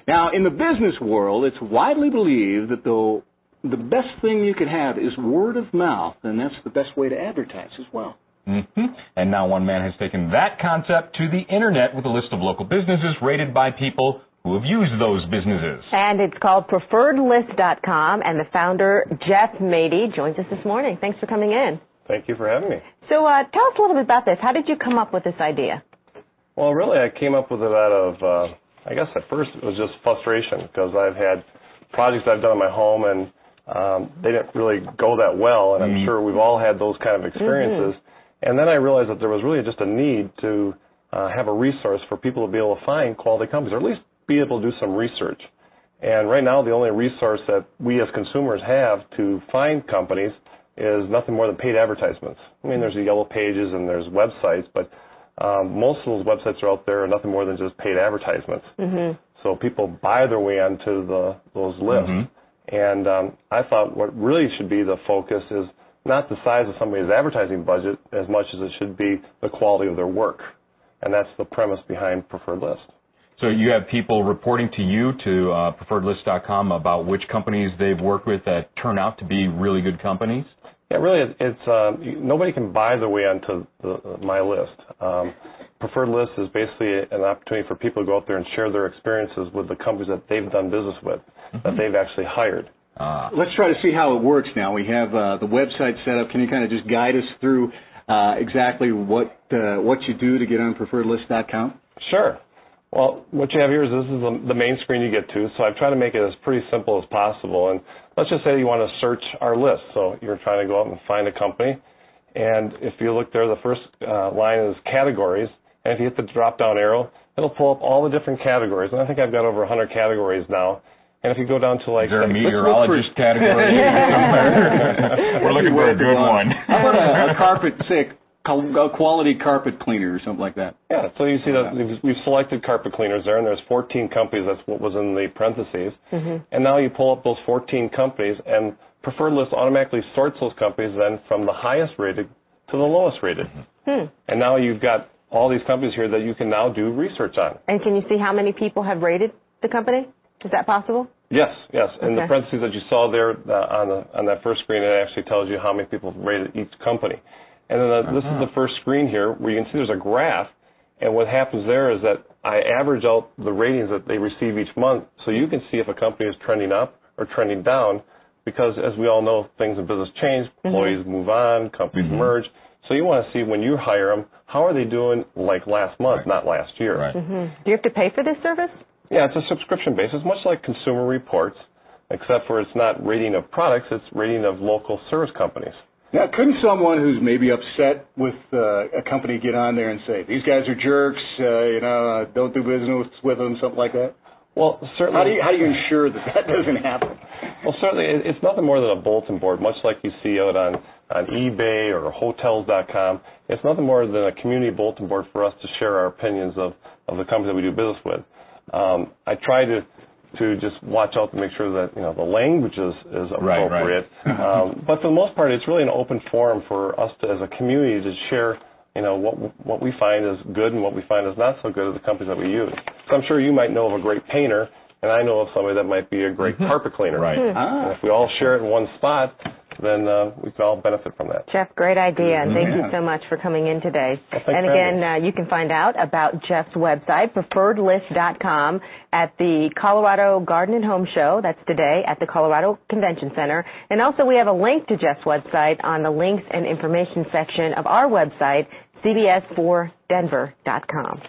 Now, in the business world, it's widely believed that the best thing you could have is word of mouth, and that's the best way to advertise as well. And now one man has taken that concept to the internet with a list of local businesses rated by people who have used those businesses. And it's called PreferredList.com, and the founder, Jeff Mady, joins us this morning. Thanks for coming in. Thank you for having me. So tell us a little bit about this. How did you come up with this idea? Well, really, I came up with it out of, I guess at first it was just frustration, because I've had projects I've done in my home, and they didn't really go that well, and I'm sure we've all had those kind of experiences. And then I realized that there was really just a need to have a resource for people to be able to find quality companies, or at least be able to do some research. And right now, the only resource that we as consumers have to find companies is nothing more than paid advertisements. I mean, there's the Yellow Pages and there's websites, but most of those websites are out there are nothing more than just paid advertisements. So people buy their way onto those lists. And I thought what really should be the focus is not the size of somebody's advertising budget as much as it should be the quality of their work. And that's the premise behind Preferred List. So you have people reporting to you, to PreferredList.com, about which companies they've worked with that turn out to be really good companies? Yeah, really, it's nobody can buy their way onto my list. Preferred List is basically an opportunity for people to go out there and share their experiences with the companies that they've done business with, that they've actually hired. Let's try to see how it works now. We have the website set up. Can you kind of just guide us through exactly what you do to get on PreferredList.com? Sure. Well, what you have here is this is the main screen you get to, so I've tried to make it as pretty simple as possible. And let's just say you want to search our list. So you're trying to go out and find a company. And if you look there, the first line is categories. And if you hit the drop-down arrow, it'll pull up all the different categories. And I think I've got over 100 categories now. And if you go down to like... Is there a meteorologist category somewhere? We're looking for a good one. How about a carpet, say, a quality carpet cleaner or something like that? Yeah, so you see that we've selected carpet cleaners there, and there's 14 companies. That's what was in the parentheses. And now you pull up those 14 companies, and Preferred List automatically sorts those companies then from the highest rated to the lowest rated. And now you've got all these companies here that you can now do research on. And can you see how many people have rated the company? Is that possible? Yes, yes. In the parentheses that you saw there on that first screen, it actually tells you how many people have rated each company. And then this is the first screen here where you can see there's a graph. And what happens there is that I average out the ratings that they receive each month so you can see if a company is trending up or trending down, because as we all know, things in business change, employees move on, companies merge. So you want to see when you hire them, how are they doing like last month, not last year. Do you have to pay for this service? Yeah, it's a subscription basis, much like Consumer Reports, except for it's not rating of products, it's rating of local service companies. Now, couldn't someone who's maybe upset with a company get on there and say, these guys are jerks, don't do business with them, something like that? Well, certainly. How do you ensure that that doesn't happen? Well, certainly, it's nothing more than a bulletin board, much like you see out on eBay or Hotels.com. It's nothing more than a community bulletin board for us to share our opinions of the companies that we do business with. I try to just watch out to make sure that the language is appropriate. But for the most part, it's really an open forum for us to, as a community, to share what we find is good and what we find is not so good of the companies that we use. So I'm sure you might know of a great painter, and I know of somebody that might be a great carpet cleaner. And if we all share it in one spot, then we can all benefit from that. Jeff, great idea, and thank you so much for coming in today. And again, you can find out about Jeff's website, PreferredList.com, at the Colorado Garden and Home Show. That's today at the Colorado Convention Center. And also we have a link to Jeff's website on the links and information section of our website, CBS4Denver.com.